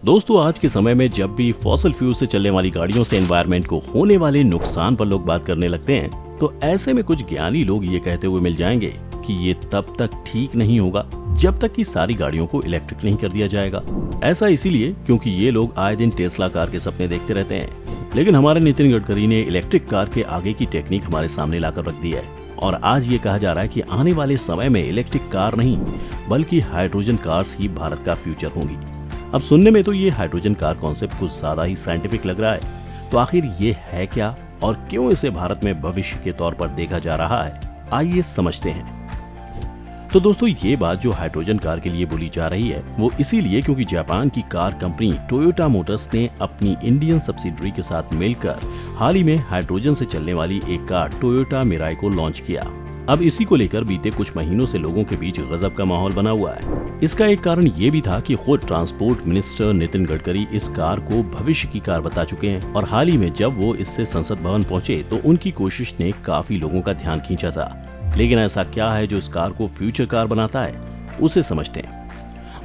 दोस्तों, आज के समय में जब भी फॉसिल फ्यूल से चलने वाली गाड़ियों से एनवायरनमेंट को होने वाले नुकसान पर लोग बात करने लगते हैं, तो ऐसे में कुछ ज्ञानी लोग ये कहते हुए मिल जाएंगे कि ये तब तक ठीक नहीं होगा जब तक कि सारी गाड़ियों को इलेक्ट्रिक नहीं कर दिया जाएगा। ऐसा इसीलिए क्योंकि ये लोग आए दिन टेस्ला कार के सपने देखते रहते हैं, लेकिन हमारे नितिन गडकरी ने इलेक्ट्रिक कार के आगे की टेक्निक हमारे सामने लाकर रख दी है और आज ये कहा जा रहा है कि आने वाले समय में इलेक्ट्रिक कार नहीं बल्कि हाइड्रोजन कार्स ही भारत का फ्यूचर होंगी। अब सुनने में तो ये हाइड्रोजन कार कॉन्सेप्ट कुछ ज्यादा ही साइंटिफिक लग रहा है, तो आखिर ये है क्या और क्यों इसे भारत में भविष्य के तौर पर देखा जा रहा है, आइए समझते हैं। तो दोस्तों, ये बात जो हाइड्रोजन कार के लिए बोली जा रही है वो इसीलिए क्योंकि जापान की कार कंपनी टोयोटा मोटर्स ने अपनी इंडियन सब्सिडरी के साथ मिलकर हाल ही में हाइड्रोजन से चलने वाली एक कार टोयोटा मिराई को लॉन्च किया। अब इसी को लेकर बीते कुछ महीनों से लोगों के बीच गजब का माहौल बना हुआ है। इसका एक कारण ये भी था कि खुद ट्रांसपोर्ट मिनिस्टर नितिन गडकरी इस कार को भविष्य की कार बता चुके हैं और हाल ही में जब वो इससे संसद भवन पहुंचे तो उनकी कोशिश ने काफी लोगों का ध्यान खींचा था। लेकिन ऐसा क्या है जो इस कार को फ्यूचर कार बनाता है, उसे समझते हैं।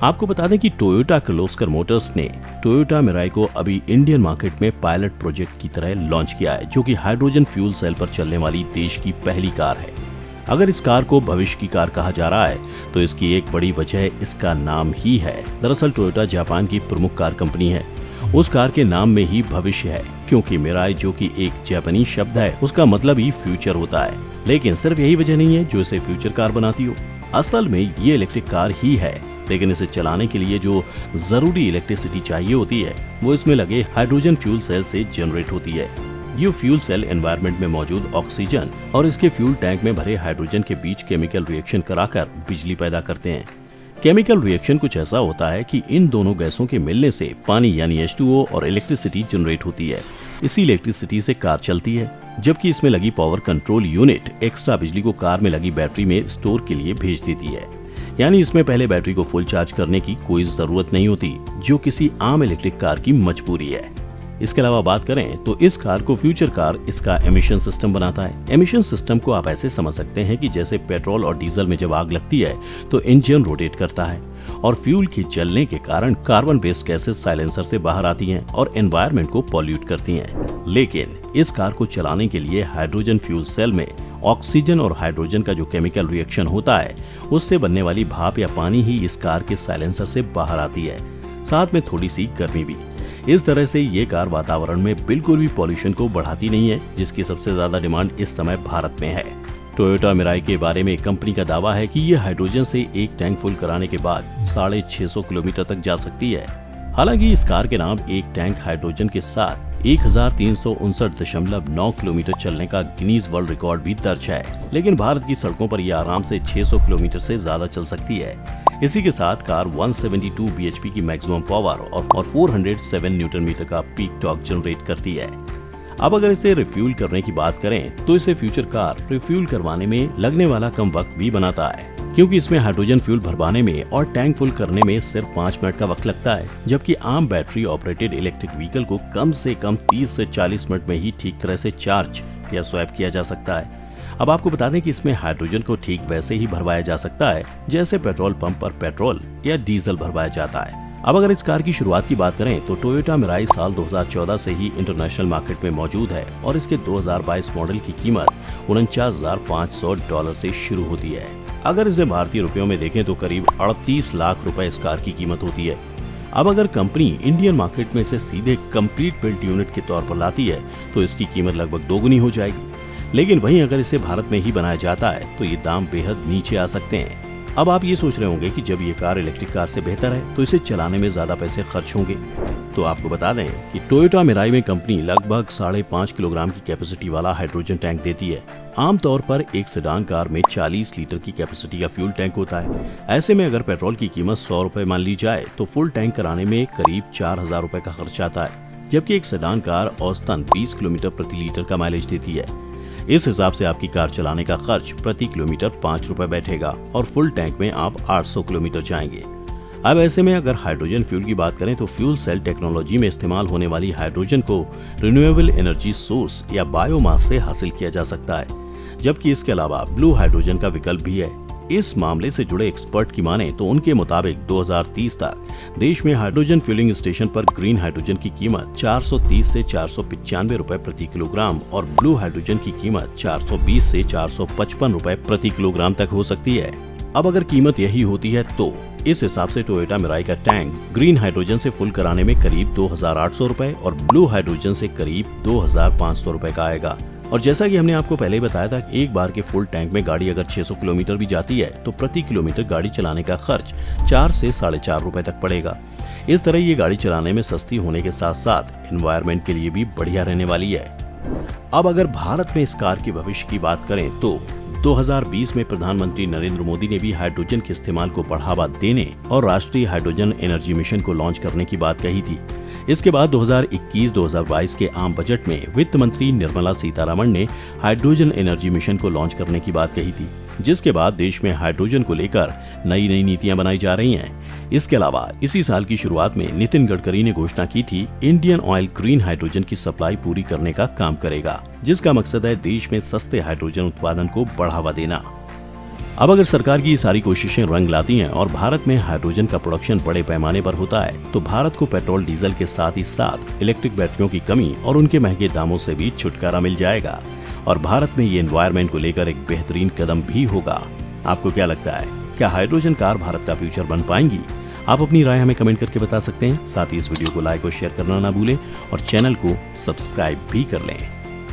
आपको बता दें कि टोयोटा किर्लोस्कर मोटर्स ने टोयोटा मिराई को अभी इंडियन मार्केट में पायलट प्रोजेक्ट की तरह लॉन्च किया है, जो कि हाइड्रोजन फ्यूल सेल पर चलने वाली देश की पहली कार है। अगर इस कार को भविष्य की कार कहा जा रहा है तो इसकी एक बड़ी वजह इसका नाम ही है। दरअसल टोयोटा जापान की प्रमुख कार कंपनी है, उस कार के नाम में ही भविष्य है, क्योंकि मिराई जो कि एक जापानी शब्द है उसका मतलब ही फ्यूचर होता है। लेकिन सिर्फ यही वजह नहीं है जो इसे फ्यूचर कार बनाती हो, असल में ये इलेक्ट्रिक कार ही है, लेकिन इसे चलाने के लिए जो जरूरी इलेक्ट्रिसिटी चाहिए होती है वो इसमें लगे हाइड्रोजन फ्यूल सेल से जनरेट होती है। ये फ्यूल सेल एनवायरनमेंट में मौजूद ऑक्सीजन और इसके फ्यूल टैंक में भरे हाइड्रोजन के बीच केमिकल रिएक्शन कराकर बिजली पैदा करते हैं। केमिकल रिएक्शन कुछ ऐसा होता है कि इन दोनों गैसों के मिलने से पानी यानी H2O और इलेक्ट्रिसिटी जनरेट होती है। इसी इलेक्ट्रिसिटी से कार चलती है, जबकि इसमें लगी पावर कंट्रोल यूनिट एक्स्ट्रा बिजली को कार में लगी बैटरी में स्टोर के लिए भेज देती है। यानी इसमें पहले बैटरी को फुल चार्ज करने की कोई जरूरत नहीं होती, जो किसी आम इलेक्ट्रिक कार की मजबूरी है। इसके अलावा बात करें तो इस कार को फ्यूचर कार इसका एमिशन सिस्टम बनाता है। एमिशन सिस्टम को आप ऐसे समझ सकते हैं कि जैसे पेट्रोल और डीजल में जब आग लगती है तो इंजन रोटेट करता है और फ्यूल के जलने के कारण कार्बन बेस्ड गैसेस साइलेंसर से बाहर आती हैं और एनवायरनमेंट को पॉल्यूट करती हैं। लेकिन इस कार को चलाने के लिए हाइड्रोजन फ्यूल सेल में ऑक्सीजन और हाइड्रोजन का जो केमिकल रिएक्शन होता है उससे बनने वाली भाप या पानी ही इस कार के साइलेंसर से बाहर आती है, साथ में थोड़ी सी गर्मी भी। इस तरह से ये कार वातावरण में बिल्कुल भी पॉल्यूशन को बढ़ाती नहीं है, जिसकी सबसे ज्यादा डिमांड इस समय भारत में है। टोयोटा मिराई के बारे में कंपनी का दावा है कि ये हाइड्रोजन से एक टैंक फुल कराने के बाद 650 किलोमीटर तक जा सकती है। हालांकि इस कार के नाम एक टैंक हाइड्रोजन के साथ 1359.9 किलोमीटर चलने का गिनीज वर्ल्ड रिकॉर्ड भी दर्ज है, लेकिन भारत की सड़कों पर यह आराम से 600 किलोमीटर से ज्यादा चल सकती है। इसी के साथ कार 172 bhp की मैक्सिमम पावर और 407 न्यूटन मीटर का पीक टॉर्क जनरेट करती है। अब अगर इसे रिफ्यूल करने की बात करें तो इसे फ्यूचर कार रिफ्यूल करवाने में लगने वाला कम वक्त भी बनाता है, क्योंकि इसमें हाइड्रोजन फ्यूल भरवाने में और टैंक फुल करने में सिर्फ 5 मिनट का वक्त लगता है, जबकि आम बैटरी ऑपरेटेड इलेक्ट्रिक व्हीकल को कम से कम 30 से 40 मिनट में ही ठीक तरह से चार्ज या स्वैप किया जा सकता है। अब आपको बता दें कि इसमें हाइड्रोजन को ठीक वैसे ही भरवाया जा सकता है जैसे पेट्रोल पंप पर पेट्रोल या डीजल भरवाया जाता है। अब अगर इस कार की शुरुआत की बात करें तो टोयोटा मिराई साल 2014 से ही इंटरनेशनल मार्केट में मौजूद है और इसके 2022 मॉडल की कीमत $49,500 से शुरू होती है। अगर इसे भारतीय रुपयों में देखें तो करीब 38 लाख रुपए इस कार की कीमत होती है। अब अगर कंपनी इंडियन मार्केट में इसे सीधे कंप्लीट बिल्ट यूनिट के तौर पर लाती है तो इसकी कीमत लगभग दोगुनी हो जाएगी, लेकिन वहीं अगर इसे भारत में ही बनाया जाता है तो ये दाम बेहद नीचे आ सकते हैं। अब आप ये सोच रहे होंगे कि जब ये कार इलेक्ट्रिक कार से बेहतर है तो इसे चलाने में ज्यादा पैसे खर्च होंगे। तो आपको बता दें कि टोयोटा मिराई में कंपनी लगभग 5.5 किलोग्राम की कैपेसिटी वाला हाइड्रोजन टैंक देती है। आमतौर पर एक सेडान कार में 40 लीटर की कैपेसिटी का फ्यूल टैंक होता है। ऐसे में अगर पेट्रोल की कीमत 100 रुपए मान ली जाए तो फुल टैंक कराने में करीब 4,000 रुपए का खर्च आता है, जबकि एक सेडान कार औसतन 20 किलोमीटर प्रति लीटर का माइलेज देती है। इस हिसाब से आपकी कार चलाने का खर्च प्रति किलोमीटर 5 रुपए बैठेगा और फुल टैंक में आप 800 किलोमीटर जाएंगे। अब ऐसे में अगर हाइड्रोजन फ्यूल की बात करें तो फ्यूल सेल टेक्नोलॉजी में इस्तेमाल होने वाली हाइड्रोजन को रिन्यूएबल एनर्जी सोर्स या बायोमास से हासिल किया जा सकता है, जबकि इसके अलावा ब्लू हाइड्रोजन का विकल्प भी है। इस मामले से जुड़े एक्सपर्ट की माने तो उनके मुताबिक 2030 तक देश में हाइड्रोजन फिलिंग स्टेशन पर ग्रीन हाइड्रोजन की कीमत 430 से 495 रुपए प्रति किलोग्राम और ब्लू हाइड्रोजन की कीमत 420 से 455 रुपए प्रति किलोग्राम तक हो सकती है। अब अगर कीमत यही होती है तो इस हिसाब से टोयोटा मिराई का टैंक ग्रीन हाइड्रोजन से फुल कराने में करीब 2800 रुपए और ब्लू हाइड्रोजन से करीब 2500 रुपए का आएगा। और जैसा कि हमने आपको पहले ही बताया था, एक बार के फुल टैंक में गाड़ी अगर 600 किलोमीटर भी जाती है तो प्रति किलोमीटर गाड़ी चलाने का खर्च 4 से 4.5 रुपए तक पड़ेगा। इस तरह ये गाड़ी चलाने में सस्ती होने के साथ साथ एनवायरमेंट के लिए भी बढ़िया रहने वाली है। अब अगर भारत में इस कार के भविष्य की बात करें तो 2020 में प्रधानमंत्री नरेंद्र मोदी ने भी हाइड्रोजन के इस्तेमाल को बढ़ावा देने और राष्ट्रीय हाइड्रोजन एनर्जी मिशन को लॉन्च करने की बात कही थी। इसके बाद 2021-2022 के आम बजट में वित्त मंत्री निर्मला सीतारमण ने हाइड्रोजन एनर्जी मिशन को लॉन्च करने की बात कही थी, जिसके बाद देश में हाइड्रोजन को लेकर नई नई नीतियां बनाई जा रही हैं। इसके अलावा इसी साल की शुरुआत में नितिन गडकरी ने घोषणा की थी इंडियन ऑयल ग्रीन हाइड्रोजन की सप्लाई पूरी करने का काम करेगा, जिसका मकसद है देश में सस्ते हाइड्रोजन उत्पादन को बढ़ावा देना। अब अगर सरकार की ये सारी कोशिशें रंग लाती हैं और भारत में हाइड्रोजन का प्रोडक्शन बड़े पैमाने पर होता है तो भारत को पेट्रोल डीजल के साथ ही साथ इलेक्ट्रिक बैटरियों की कमी और उनके महंगे दामों से भी छुटकारा मिल जाएगा और भारत में ये एनवायरमेंट को लेकर एक बेहतरीन कदम भी होगा। आपको क्या लगता है, क्या हाइड्रोजन कार भारत का फ्यूचर बन पाएंगी? आप अपनी राय हमें कमेंट करके बता सकते हैं। साथ ही इस वीडियो को लाइक और शेयर करना ना भूलें और चैनल को सब्सक्राइब भी कर लें।